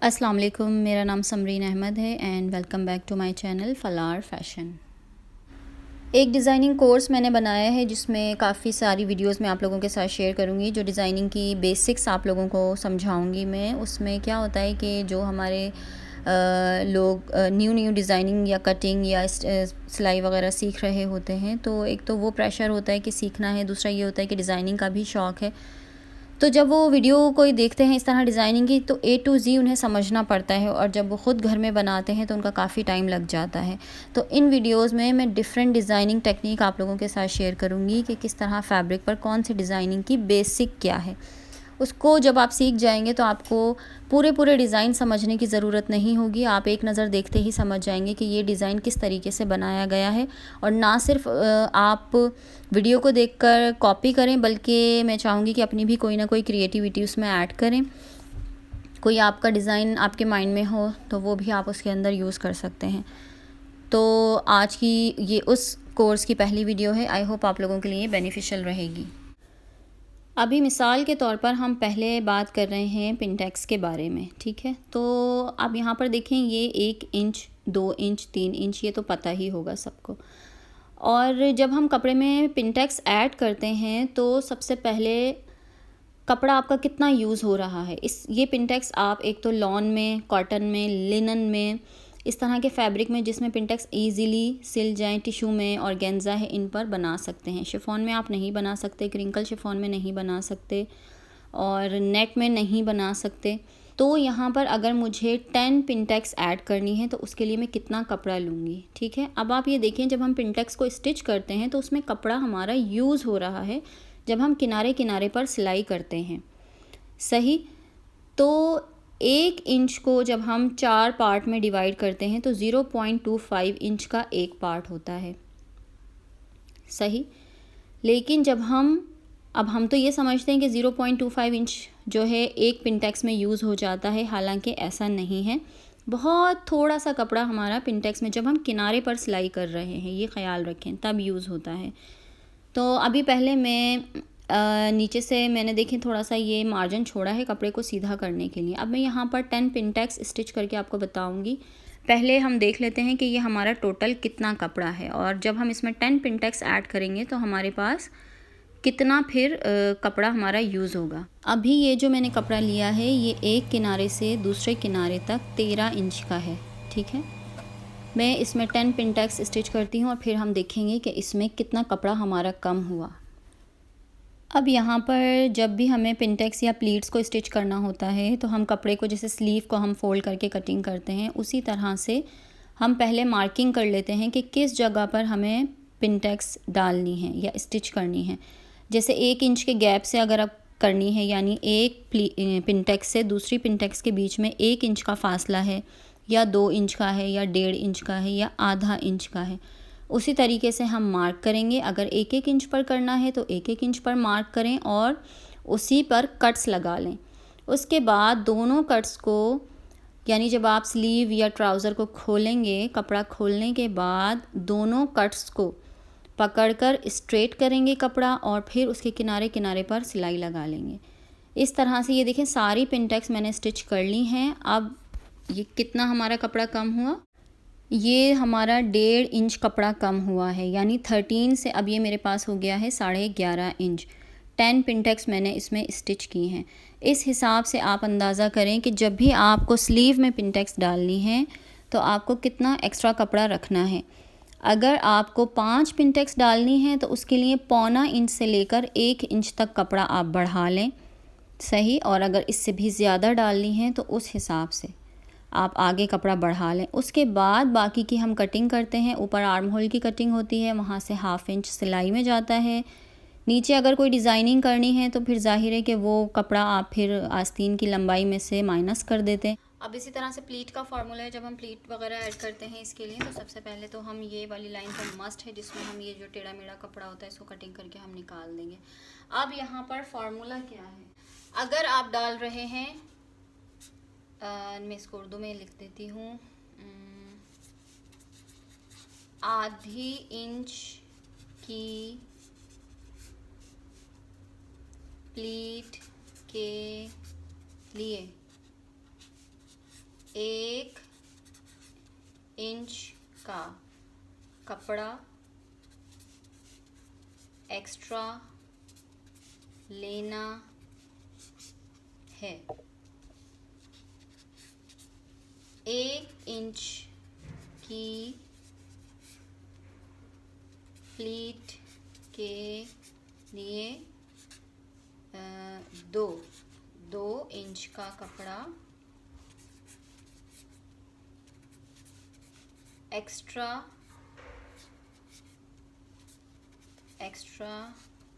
अस्सलाम वालेकुम, मेरा नाम समरीन अहमद है and welcome back to my channel फलार फैशन। एक डिज़ाइनिंग कोर्स मैंने बनाया है जिसमें काफ़ी सारी वीडियोस मैं आप लोगों के साथ शेयर करूंगी। जो डिज़ाइनिंग की बेसिक्स आप लोगों को समझाऊंगी मैं। उसमें क्या होता है कि जो हमारे लोग न्यू डिज़ाइनिंग या कटिंग या सिलाई वगैरह सीख रहे होते हैं, तो एक तो वो प्रेशर होता है कि सीखना है, दूसरा ये होता है कि डिज़ाइनिंग का भी शौक़ है। तो जब वो वीडियो कोई देखते हैं इस तरह डिज़ाइनिंग की, तो ए टू ज़ी उन्हें समझना पड़ता है, और जब वो ख़ुद घर में बनाते हैं तो उनका काफ़ी टाइम लग जाता है। तो इन वीडियोस में मैं डिफरेंट डिज़ाइनिंग टेक्निक आप लोगों के साथ शेयर करूँगी कि किस तरह फैब्रिक पर कौन सी डिज़ाइनिंग की बेसिक क्या है। उसको जब आप सीख जाएंगे तो आपको पूरे डिज़ाइन समझने की ज़रूरत नहीं होगी। आप एक नज़र देखते ही समझ जाएंगे कि ये डिज़ाइन किस तरीके से बनाया गया है। और ना सिर्फ आप वीडियो को देखकर कॉपी करें, बल्कि मैं चाहूँगी कि अपनी भी कोई ना कोई क्रिएटिविटी उसमें ऐड करें। कोई आपका डिज़ाइन आपके माइंड में हो तो वो भी आप उसके अंदर यूज़ कर सकते हैं। तो आज की ये उस कोर्स की पहली वीडियो है। आई होप आप लोगों के लिए बेनिफिशियल रहेगी। अभी मिसाल के तौर पर हम पहले बात कर रहे हैं पिनटेक्स के बारे में, ठीक है। तो आप यहाँ पर देखें, ये 1 इंच, 2 इंच, 3 इंच, ये तो पता ही होगा सबको। और जब हम कपड़े में पिनटेक्स ऐड करते हैं तो सबसे पहले कपड़ा आपका कितना यूज़ हो रहा है। ये पिनटेक्स आप एक तो लॉन में, कॉटन में, लिनन में, इस तरह के फैब्रिक में जिसमें पिनटेक्स इजीली सिल जाएं, टिश्यू में, ऑर्गेन्जा है, इन पर बना सकते हैं। शिफॉन में आप नहीं बना सकते, क्रिंकल शिफॉन में नहीं बना सकते, और नेट में नहीं बना सकते। तो यहाँ पर अगर मुझे 10 पिनटेक्स ऐड करनी है तो उसके लिए मैं कितना कपड़ा लूँगी, ठीक है। अब आप ये देखें, जब हम पिनटेक्स को स्टिच करते हैं तो उसमें कपड़ा हमारा यूज़ हो रहा है जब हम किनारे किनारे पर सिलाई करते हैं, सही। तो 1 इंच को जब हम 4 पार्ट में डिवाइड करते हैं तो 0.25 इंच का एक पार्ट होता है, सही। लेकिन जब हम तो ये समझते हैं कि 0.25 इंच जो है एक पिनटेक्स में यूज़ हो जाता है, हालांकि ऐसा नहीं है। बहुत थोड़ा सा कपड़ा हमारा पिनटेक्स में जब हम किनारे पर सिलाई कर रहे हैं, ये ख़याल रखें, तब यूज़ होता है। तो अभी पहले मैं नीचे से मैंने देखें थोड़ा सा ये मार्जिन छोड़ा है कपड़े को सीधा करने के लिए। अब मैं यहाँ पर 10 पिनटेक्स स्टिच करके आपको बताऊँगी। पहले हम देख लेते हैं कि ये हमारा टोटल कितना कपड़ा है, और जब हम इसमें 10 पिनटेक्स ऐड करेंगे तो हमारे पास कितना फिर कपड़ा हमारा यूज़ होगा। अभी ये जो मैंने कपड़ा लिया है, ये एक किनारे से दूसरे किनारे तक 13 इंच का है, ठीक है। मैं इसमें 10 पिनटेक्स स्टिच करती हूँ और फिर हम देखेंगे कि इसमें कितना कपड़ा हमारा कम हुआ। अब यहाँ पर जब भी हमें पिनटेक्स या प्लीट्स को स्टिच करना होता है तो हम कपड़े को, जैसे स्लीव को हम फोल्ड करके कटिंग करते हैं, उसी तरह से हम पहले मार्किंग कर लेते हैं कि किस जगह पर हमें पिनटेक्स डालनी है या स्टिच करनी है। जैसे 1 इंच के गैप से अगर आप करनी है, यानी एक पिनटेक्स से दूसरी पिनटेक्स के बीच में 1 इंच का फासला है, या 2 इंच का है, या 1.5 इंच का है, या आधा इंच का है, उसी तरीके से हम मार्क करेंगे। अगर 1-1 इंच पर करना है तो 1-1 इंच पर मार्क करें और उसी पर कट्स लगा लें। उसके बाद दोनों कट्स को, यानी जब आप स्लीव या ट्राउज़र को खोलेंगे, कपड़ा खोलने के बाद दोनों कट्स को पकड़कर स्ट्रेट करेंगे कपड़ा, और फिर उसके किनारे किनारे पर सिलाई लगा लेंगे। इस तरह से ये देखें, सारी पिनटेक्स मैंने स्टिच कर ली हैं। अब ये कितना हमारा कपड़ा कम हुआ, ये हमारा 1.5 इंच कपड़ा कम हुआ है, यानी 13 से अब ये मेरे पास हो गया है 11.5 इंच। 10 पिनटेक्स मैंने इसमें स्टिच की हैं। इस हिसाब से आप अंदाज़ा करें कि जब भी आपको स्लीव में पिनटेक्स डालनी है तो आपको कितना एक्स्ट्रा कपड़ा रखना है। अगर आपको 5 पिनटेक्स डालनी है तो उसके लिए 0.25 इंच से लेकर 1 इंच तक कपड़ा आप बढ़ा लें, सही। और अगर इससे भी ज़्यादा डालनी है तो उस हिसाब से आप आगे कपड़ा बढ़ा लें। उसके बाद बाकी की हम कटिंग करते हैं। ऊपर आर्म होल की कटिंग होती है, वहाँ से 1/2 इंच सिलाई में जाता है। नीचे अगर कोई डिज़ाइनिंग करनी है तो फिर ज़ाहिर है कि वो कपड़ा आप फिर आस्तीन की लंबाई में से माइनस कर देते हैं। अब इसी तरह से प्लीट का फार्मूला है। जब हम प्लीट वगैरह ऐड करते हैं इसके लिए, तो सबसे पहले तो हम ये वाली लाइन तो मस्ट है, जिसमें हम ये जो टेढ़ा मेढ़ा कपड़ा होता है इसको कटिंग करके हम निकाल देंगे। अब यहाँ पर फार्मूला क्या है, अगर आप डाल रहे हैं, मैं इसको उर्दू में लिख देती हूँ, आधी इंच की प्लीट के लिए 1 इंच का कपड़ा एक्स्ट्रा लेना है। 1 इंच की प्लीट के लिए 2 इंच का कपड़ा एक्स्ट्रा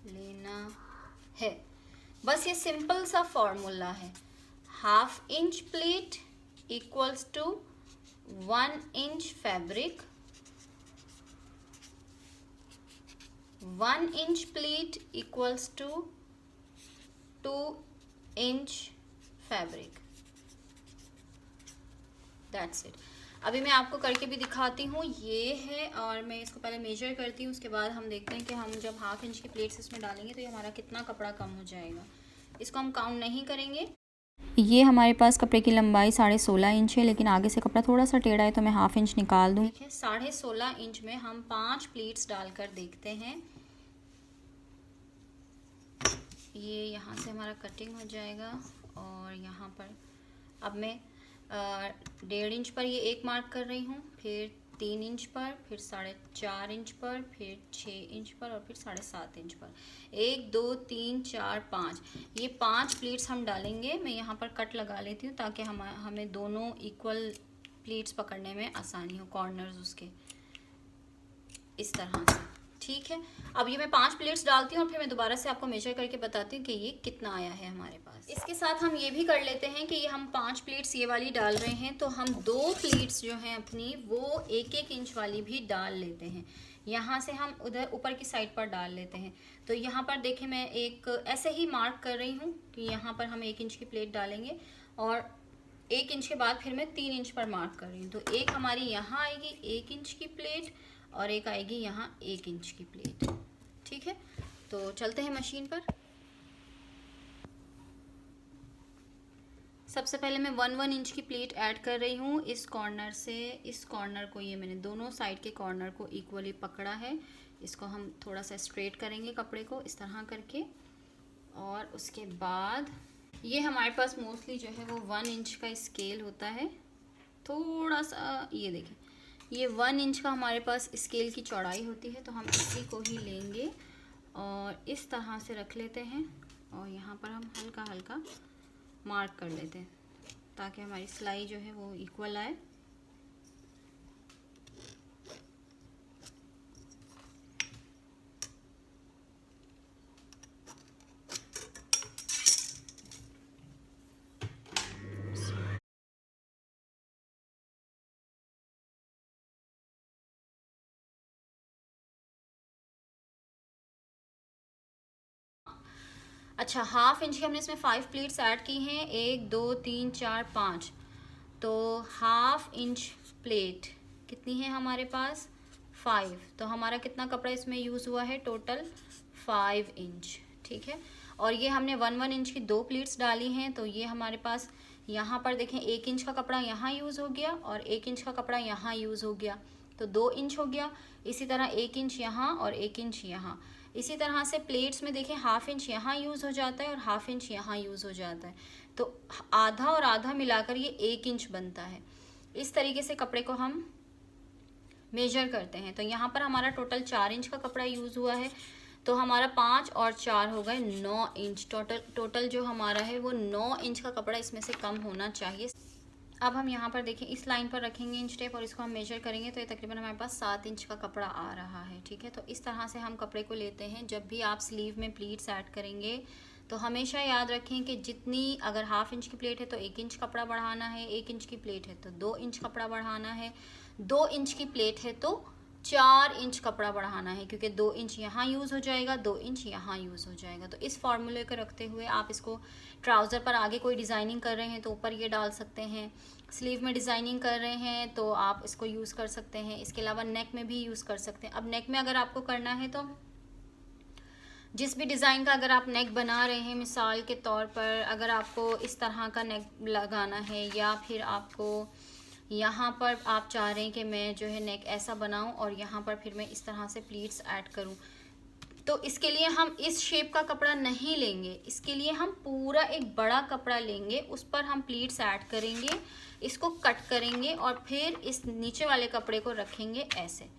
लेना है। बस ये सिंपल सा फॉर्मूला है। 1/2 inch pleat equals to 1 inch fabric, 1 inch pleat equals to 2 inch fabric. That's it. अभी मैं आपको करके भी दिखाती हूँ। ये है, और मैं इसको पहले मेजर करती हूँ, उसके बाद हम देखते हैं कि हम जब 1/2 इंच की प्लेट्स इसमें डालेंगे तो ये हमारा कितना कपड़ा कम हो जाएगा। इसको हम काउंट नहीं करेंगे। ये हमारे पास कपड़े की लंबाई 16.5 इंच है, लेकिन आगे से कपड़ा थोड़ा सा टेढ़ा है तो मैं 1/2 इंच निकाल दूँ। 16.5 इंच में हम 5 प्लीट्स डालकर देखते हैं। ये यहाँ से हमारा कटिंग हो जाएगा, और यहाँ पर अब मैं 1.5 इंच पर ये एक मार्क कर रही हूँ, फिर 3 इंच पर, फिर 4.5 इंच पर, फिर 6 इंच पर, और फिर 7.5 इंच पर। 1 2 3 4 5, ये 5 प्लीट्स हम डालेंगे। मैं यहाँ पर कट लगा लेती हूँ ताकि हमें दोनों इक्वल प्लीट्स पकड़ने में आसानी हो, कॉर्नर्स उसके इस तरह से। ठीक है, अब ये मैं 5 प्लेट्स डालती हूँ और फिर मैं दोबारा से आपको मेजर करके बताती हूँ कि ये कितना आया है हमारे पास। इसके साथ हम ये भी कर लेते हैं कि ये हम 5 प्लेट्स ये वाली डाल रहे हैं, तो हम 2 प्लेट्स जो हैं अपनी वो 1-1 इंच वाली भी डाल लेते हैं। यहाँ से हम उधर ऊपर की साइड पर डाल लेते हैं। तो यहाँ पर देखें, मैं एक ऐसे ही मार्क कर रही हूँ कि यहाँ पर हम 1 इंच की प्लेट डालेंगे, और 1 इंच के बाद फिर मैं 3 इंच पर मार्क कर रही हूँ। तो एक हमारी यहाँ आएगी 1 इंच की प्लेट, और एक आएगी यहाँ 1 इंच की प्लेट। ठीक है, तो चलते हैं मशीन पर। सबसे पहले मैं 1 इंच की प्लेट ऐड कर रही हूँ। इस कॉर्नर से इस कॉर्नर को, ये मैंने दोनों साइड के कॉर्नर को इक्वली पकड़ा है। इसको हम थोड़ा सा स्ट्रेट करेंगे कपड़े को इस तरह करके, और उसके बाद ये हमारे पास मोस्टली जो है वो 1 इंच का स्केल होता है। थोड़ा सा ये देखें, ये 1 इंच का हमारे पास स्केल की चौड़ाई होती है, तो हम इसी को ही लेंगे और इस तरह से रख लेते हैं, और यहाँ पर हम हल्का हल्का मार्क कर लेते हैं ताकि हमारी सिलाई जो है वो इक्वल आए। अच्छा, 1/2 इंच की हमने इसमें 5 प्लीट्स ऐड की हैं, 1 2 3 4 5, तो 1/2 इंच प्लेट कितनी है हमारे पास 5, तो हमारा कितना कपड़ा इसमें यूज़ हुआ है टोटल 5 इंच। ठीक है, और ये हमने 1 इंच की 2 प्लीट्स डाली हैं, तो ये हमारे पास यहाँ पर देखें 1 इंच का कपड़ा यहाँ यूज़ हो गया और 1 इंच का कपड़ा यहाँ यूज़ हो गया, तो 2 इंच हो गया। इसी तरह 1 इंच यहाँ और 1 इंच यहाँ। इसी तरह से प्लेट्स में देखें 1/2 इंच यहाँ यूज़ हो जाता है और 1/2 इंच यहाँ यूज़ हो जाता है, तो आधा और आधा मिलाकर ये 1 इंच बनता है। इस तरीके से कपड़े को हम मेजर करते हैं। तो यहाँ पर हमारा टोटल 4 इंच का कपड़ा यूज़ हुआ है, तो हमारा 5 और 4 हो गए 9 इंच। टोटल जो हमारा है वो 9 इंच का कपड़ा इसमें से कम होना चाहिए। अब हम यहाँ पर देखें, इस लाइन पर रखेंगे इंच टेप और इसको हम मेजर करेंगे, तो ये तकरीबन हमारे पास 7 इंच का कपड़ा आ रहा है। ठीक है, तो इस तरह से हम कपड़े को लेते हैं। जब भी आप स्लीव में प्लीट्स ऐड करेंगे तो हमेशा याद रखें कि जितनी, अगर 1/2 इंच की प्लेट है तो 1 इंच कपड़ा बढ़ाना है, 1 इंच की प्लेट है तो 2 इंच कपड़ा बढ़ाना है, 2 इंच की प्लेट है तो 4 इंच कपड़ा बढ़ाना है, क्योंकि 2 इंच यहाँ यूज़ हो जाएगा, 2 इंच यहाँ यूज़ हो जाएगा। तो इस फॉर्मूले को रखते हुए आप इसको ट्राउज़र पर आगे कोई डिज़ाइनिंग कर रहे हैं तो ऊपर ये डाल सकते हैं, स्लीव में डिज़ाइनिंग कर रहे हैं तो आप इसको यूज़ कर सकते हैं। इसके अलावा नेक में भी यूज़ कर सकते हैं। अब नेक में अगर आपको करना है तो जिस भी डिज़ाइन का अगर आप नेक बना रहे हैं, मिसाल के तौर पर अगर आपको इस तरह का नेक लगाना है या फिर आपको यहाँ पर आप चाह रहे हैं कि मैं जो है नेक ऐसा बनाऊं और यहाँ पर फिर मैं इस तरह से प्लीट्स ऐड करूं, तो इसके लिए हम इस शेप का कपड़ा नहीं लेंगे। इसके लिए हम पूरा एक बड़ा कपड़ा लेंगे, उस पर हम प्लीट्स ऐड करेंगे, इसको कट करेंगे और फिर इस नीचे वाले कपड़े को रखेंगे ऐसे।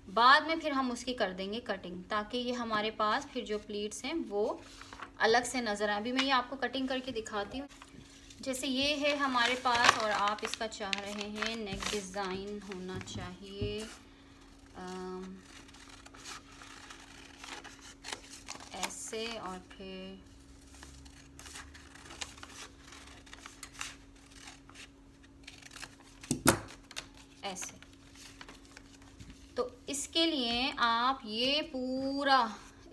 बाद में फिर हम उसकी कर देंगे कटिंग, ताकि ये हमारे पास फिर जो प्लीट्स हैं वो अलग से नज़र आए। अभी मैं ये आपको कटिंग करके दिखाती हूँ। जैसे ये है हमारे पास और आप इसका चाह रहे हैं नेक डिज़ाइन होना चाहिए ऐसे और फिर ऐसे। तो इसके लिए आप ये पूरा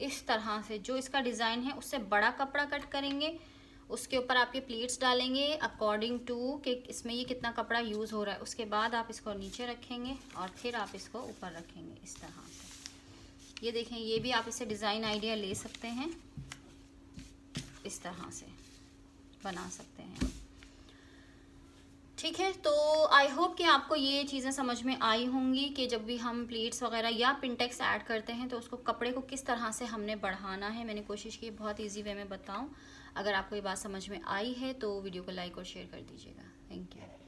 इस तरह से जो इसका डिज़ाइन है उससे बड़ा कपड़ा कट करेंगे, उसके ऊपर आप ये प्लीट्स डालेंगे अकॉर्डिंग टू कि इसमें ये कितना कपड़ा यूज़ हो रहा है। उसके बाद आप इसको नीचे रखेंगे और फिर आप इसको ऊपर रखेंगे इस तरह से। ये देखें, ये भी आप इससे डिज़ाइन आइडिया ले सकते हैं, इस तरह से बना सकते हैं। ठीक है, तो आई होप कि आपको ये चीज़ें समझ में आई होंगी कि जब भी हम प्लीट्स वगैरह या पिंटेक्स ऐड करते हैं तो उसको कपड़े को किस तरह से हमने बढ़ाना है। मैंने कोशिश की बहुत इजी वे में बताऊं। अगर आपको ये बात समझ में आई है तो वीडियो को लाइक और शेयर कर दीजिएगा। Thank you.